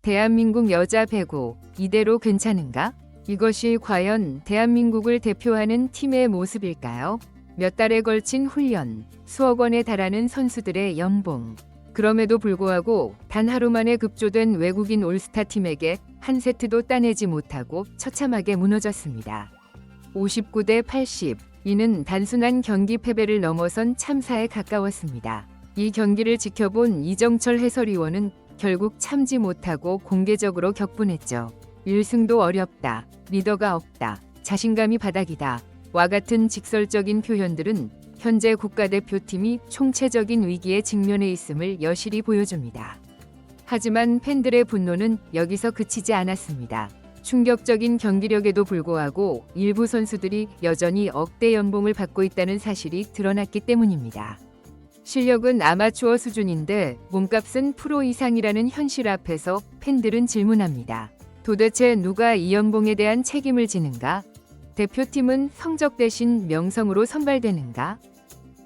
대한민국 여자 배구 이대로 괜찮은가? 이것이 과연 대한민국을 대표하는 팀의 모습일까요? 몇 달에 걸친 훈련, 수억 원에 달하는 선수들의 연봉. 그럼에도 불구하고 단 하루 만에 급조된 외국인 올스타 팀에게 한 세트도 따내지 못하고 처참하게 무너졌습니다. 59대 80. 이는 단순한 경기 패배를 넘어선 참사에 가까웠습니다. 이 경기를 지켜본 이정철 해설위원은 결국 참지 못하고 공개적으로 격분했죠. 1승도 어렵다. 리더가 없다. 자신감이 바닥이다. 와 같은 직설적인 표현들은 현재 국가대표팀이 총체적인 위기에 직면해 있음을 여실히 보여줍니다. 하지만 팬들의 분노는 여기서 그치지 않았습니다. 충격적인 경기력에도 불구하고 일부 선수들이 여전히 억대 연봉을 받고 있다는 사실이 드러났기 때문입니다. 실력은 아마추어 수준인데 몸값은 프로 이상이라는 현실 앞에서 팬들은 질문합니다. 도대체 누가 이 연봉에 대한 책임을 지는가? 대표팀은 성적 대신 명성으로 선발되는가?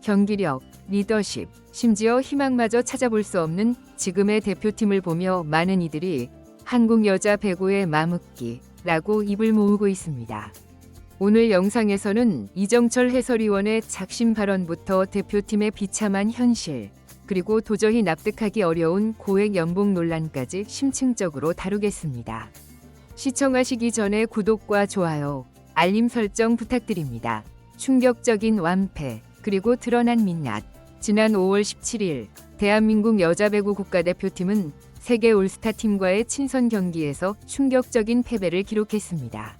경기력, 리더십, 심지어 희망마저 찾아볼 수 없는 지금의 대표팀을 보며 많은 이들이 한국 여자 배구의 마묵기라고 입을 모으고 있습니다. 오늘 영상에서는 이정철 해설위원의 작심 발언부터 대표팀의 비참한 현실, 그리고 도저히 납득하기 어려운 고액 연봉 논란까지 심층적으로 다루겠습니다. 시청하시기 전에 구독과 좋아요, 알림 설정 부탁드립니다. 충격적인 완패, 그리고 드러난 민낯. 지난 5월 17일 대한민국 여자배구 국가대표팀은 세계 올스타팀과의 친선 경기에서 충격적인 패배를 기록했습니다.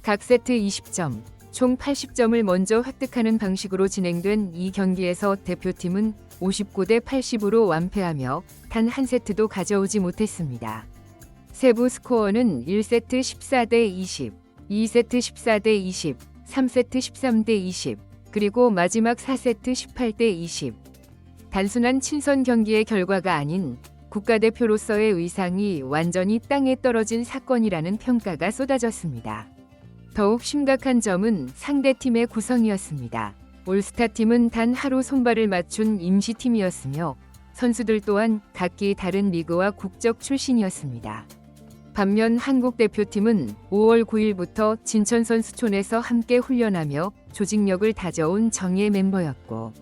각 세트 20점, 총 80점을 먼저 획득하는 방식으로 진행된 이 경기에서 대표팀은 59대 80으로 완패하며 단 한 세트도 가져오지 못했습니다. 세부 스코어는 1세트 14대 20, 2세트 14대 20, 3세트 13대 20, 그리고 마지막 4세트 18대 20. 단순한 친선 경기의 결과가 아닌 국가대표로서의 의상이 완전히 땅에 떨어진 사건이라는 평가가 쏟아졌습니다. 더욱 심각한 점은 상대팀의 구성이었습니다. 올스타팀은 단 하루 손발을 맞춘 임시팀이었으며 선수들 또한 각기 다른 리그와 국적 출신이었습니다. 반면 한국 대표팀은 5월 9일부터 진천선 수촌에서 함께 훈련하며 조직력을 다져온 정예 멤버였고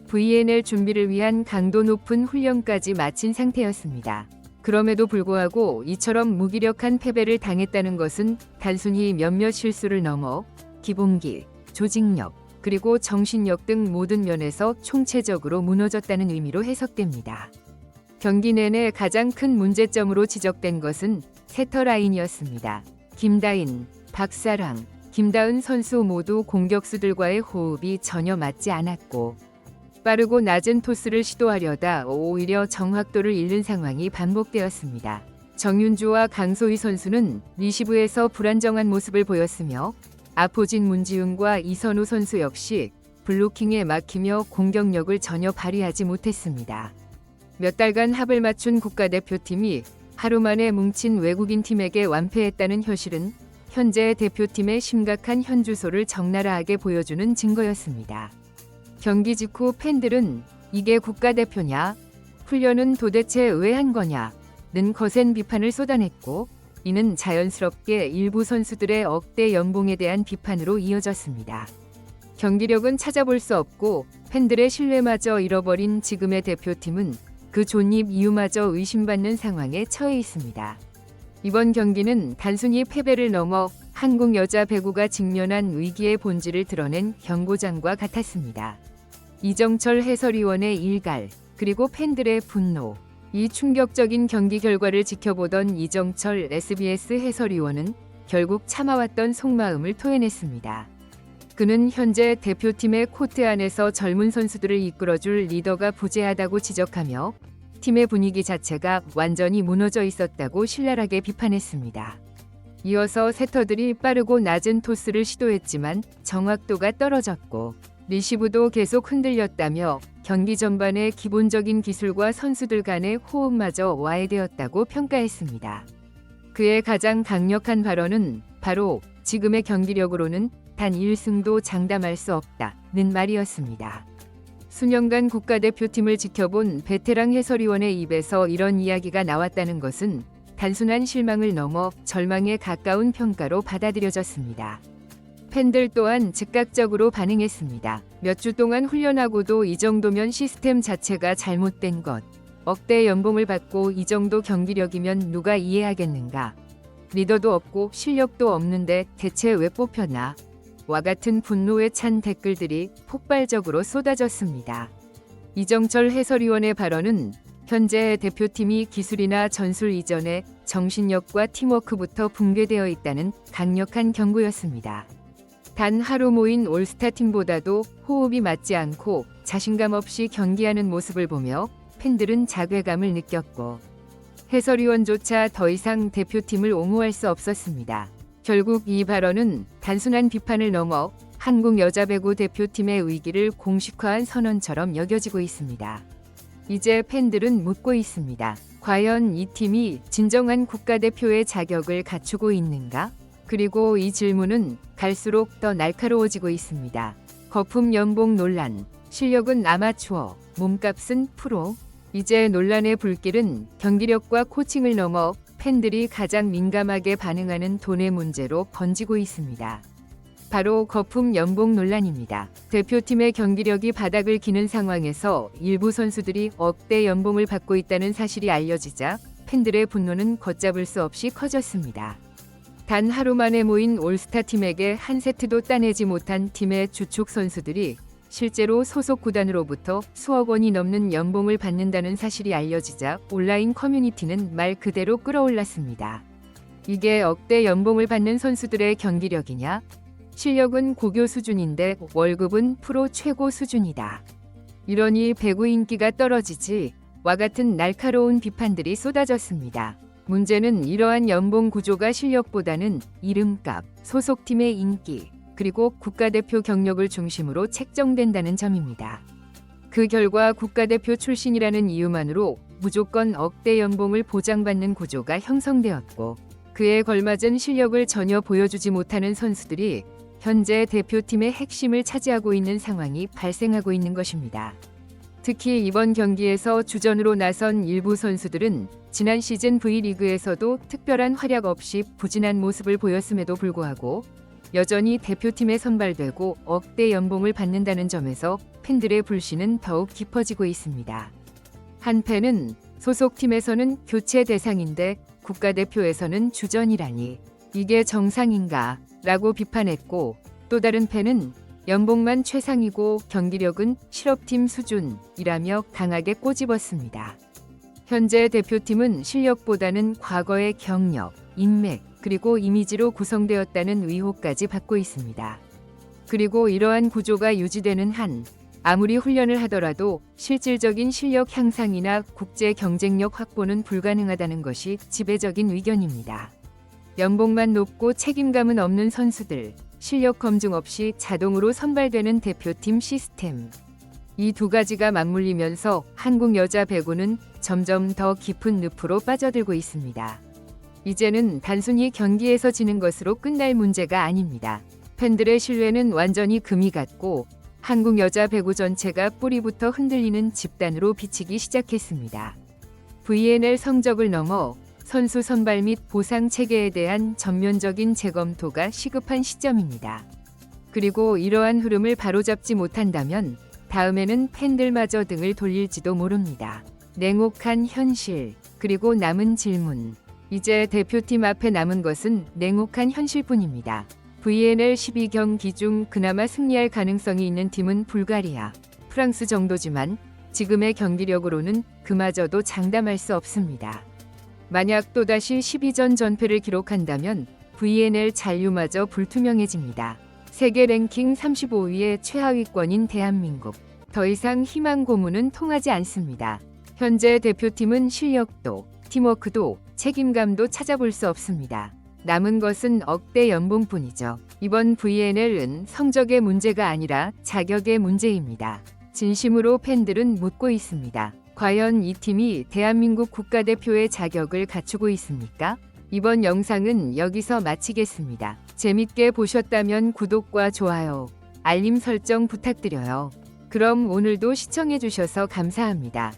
VNL 준비를 위한 강도 높은 훈련까지 마친 상태였습니다. 그럼에도 불구하고 이처럼 무기력한 패배를 당했다는 것은 단순히 몇몇 실수를 넘어 기본기, 조직력, 그리고 정신력 등 모든 면에서 총체적으로 무너졌다는 의미로 해석됩니다. 경기 내내 가장 큰 문제점으로 지적된 것은 세터 라인이었습니다. 김다인, 박사랑, 김다은 선수 모두 공격수들과의 호흡이 전혀 맞지 않았고 빠르고 낮은 토스를 시도하려다 오히려 정확도를 잃는 상황이 반복되었습니다. 정윤주와 강소희 선수는 리시브에서 불안정한 모습을 보였으며 아포진 문지훈과 이선우 선수 역시 블로킹에 막히며 공격력을 전혀 발휘하지 못했습니다. 몇 달간 합을 맞춘 국가대표팀이 하루 만에 뭉친 외국인 팀에게 완패했다는 현실은 현재 대표팀의 심각한 현주소를 적나라하게 보여주는 증거였습니다. 경기 직후 팬들은 이게 국가대표냐? 훈련은 도대체 왜 한 거냐? 는 거센 비판을 쏟아냈고 이는 자연스럽게 일부 선수들의 억대 연봉에 대한 비판으로 이어졌습니다. 경기력은 찾아볼 수 없고 팬들의 신뢰마저 잃어버린 지금의 대표팀은 그 존립 이유마저 의심받는 상황에 처해 있습니다. 이번 경기는 단순히 패배를 넘어 한국 여자 배구가 직면한 위기의 본질을 드러낸 경고장과 같았습니다. 이정철 해설위원의 일갈, 그리고 팬들의 분노. 이 충격적인 경기 결과를 지켜보던 이정철 SBS 해설위원은 결국 참아왔던 속마음을 토해냈습니다. 그는 현재 대표팀의 코트 안에서 젊은 선수들을 이끌어줄 리더가 부재하다고 지적하며 팀의 분위기 자체가 완전히 무너져 있었다고 신랄하게 비판했습니다. 이어서 세터들이 빠르고 낮은 토스를 시도했지만 정확도가 떨어졌고 리시브도 계속 흔들렸다며 경기 전반의 기본적인 기술과 선수들 간의 호흡마저 와해되었다고 평가했습니다. 그의 가장 강력한 발언은 바로 지금의 경기력으로는 단 1승도 장담할 수 없다는 말이었습니다. 수년간 국가대표팀을 지켜본 베테랑 해설위원의 입에서 이런 이야기가 나왔다는 것은 단순한 실망을 넘어 절망에 가까운 평가로 받아들여졌습니다. 팬들 또한 즉각적으로 반응했습니다. 몇 주 동안 훈련하고도 이 정도면 시스템 자체가 잘못된 것. 억대 연봉을 받고 이 정도 경기력이면 누가 이해하겠는가. 리더도 없고 실력도 없는데 대체 왜 뽑혔나. 와 같은 분노에 찬 댓글들이 폭발적으로 쏟아졌습니다. 이정철 해설위원의 발언은 현재 대표팀이 기술이나 전술 이전에 정신력과 팀워크부터 붕괴되어 있다는 강력한 경고였습니다. 단 하루 모인 올스타 팀보다도 호흡이 맞지 않고 자신감 없이 경기하는 모습을 보며 팬들은 자괴감을 느꼈고 해설위원조차 더 이상 대표팀을 옹호할 수 없었습니다. 결국 이 발언은 단순한 비판을 넘어 한국 여자 배구 대표팀의 위기를 공식화한 선언처럼 여겨지고 있습니다. 이제 팬들은 묻고 있습니다. 과연 이 팀이 진정한 국가대표의 자격을 갖추고 있는가? 그리고 이 질문은 갈수록 더 날카로워지고 있습니다. 거품 연봉 논란, 실력은 아마추어, 몸값은 프로. 이제 논란의 불길은 경기력과 코칭을 넘어 팬들이 가장 민감하게 반응하는 돈의 문제로 번지고 있습니다. 바로 거품 연봉 논란입니다. 대표팀의 경기력이 바닥을 기는 상황에서 일부 선수들이 억대 연봉을 받고 있다는 사실이 알려지자 팬들의 분노는 걷잡을 수 없이 커졌습니다. 단 하루 만에 모인 올스타 팀에게 한 세트도 따내지 못한 팀의 주축 선수들이 실제로 소속 구단으로부터 수억 원이 넘는 연봉을 받는다는 사실이 알려지자 온라인 커뮤니티는 말 그대로 끌어올랐습니다. 이게 억대 연봉을 받는 선수들의 경기력이냐? 실력은 고교 수준인데 월급은 프로 최고 수준이다. 이러니 배구 인기가 떨어지지. 와 같은 날카로운 비판들이 쏟아졌습니다. 문제는 이러한 연봉 구조가 실력보다는 이름값, 소속팀의 인기, 그리고 국가대표 경력을 중심으로 책정된다는 점입니다. 그 결과 국가대표 출신이라는 이유만으로 무조건 억대 연봉을 보장받는 구조가 형성되었고 그에 걸맞은 실력을 전혀 보여주지 못하는 선수들이 현재 대표팀의 핵심을 차지하고 있는 상황이 발생하고 있는 것입니다. 특히 이번 경기에서 주전으로 나선 일부 선수들은 지난 시즌 V리그에서도 특별한 활약 없이 부진한 모습을 보였음에도 불구하고 여전히 대표팀에 선발되고 억대 연봉을 받는다는 점에서 팬들의 불신은 더욱 깊어지고 있습니다. 한 팬은 소속팀에서는 교체 대상인데 국가대표에서는 주전이라니 이게 정상인가? 라고 비판했고 또 다른 팬은 연봉만 최상이고 경기력은 실업팀 수준이라며 강하게 꼬집었습니다. 현재 대표팀은 실력보다는 과거의 경력, 인맥, 그리고 이미지로 구성되었다는 의혹까지 받고 있습니다. 그리고 이러한 구조가 유지되는 한 아무리 훈련을 하더라도 실질적인 실력 향상이나 국제 경쟁력 확보는 불가능하다는 것이 지배적인 의견입니다. 연봉만 높고 책임감은 없는 선수들, 실력 검증 없이 자동으로 선발되는 대표팀 시스템. 이 두 가지가 맞물리면서 한국 여자 배구는 점점 더 깊은 늪으로 빠져들고 있습니다. 이제는 단순히 경기에서 지는 것으로 끝날 문제가 아닙니다. 팬들의 신뢰는 완전히 금이 갔고 한국 여자 배구 전체가 뿌리부터 흔들리는 집단으로 비치기 시작했습니다. VNL 성적을 넘어 선수 선발 및 보상 체계에 대한 전면적인 재검토가 시급한 시점입니다. 그리고 이러한 흐름을 바로잡지 못한다면 다음에는 팬들마저 등을 돌릴지도 모릅니다. 냉혹한 현실, 그리고 남은 질문. 이제 대표팀 앞에 남은 것은 냉혹한 현실뿐입니다. VNL 12경기 중 그나마 승리할 가능성이 있는 팀은 불가리아, 프랑스 정도지만 지금의 경기력으로는 그마저도 장담할 수 없습니다. 만약 또다시 12전 전패를 기록한다면 VNL 잔류마저 불투명해집니다. 세계 랭킹 35위의 최하위권인 대한민국. 더 이상 희망 고문은 통하지 않습니다. 현재 대표팀은 실력도, 팀워크도, 책임감도 찾아볼 수 없습니다. 남은 것은 억대 연봉뿐이죠. 이번 VNL은 성적의 문제가 아니라 자격의 문제입니다. 진심으로 팬들은 묻고 있습니다. 과연 이 팀이 대한민국 국가대표의 자격을 갖추고 있습니까? 이번 영상은 여기서 마치겠습니다. 재밌게 보셨다면 구독과 좋아요, 알림 설정 부탁드려요. 그럼 오늘도 시청해주셔서 감사합니다.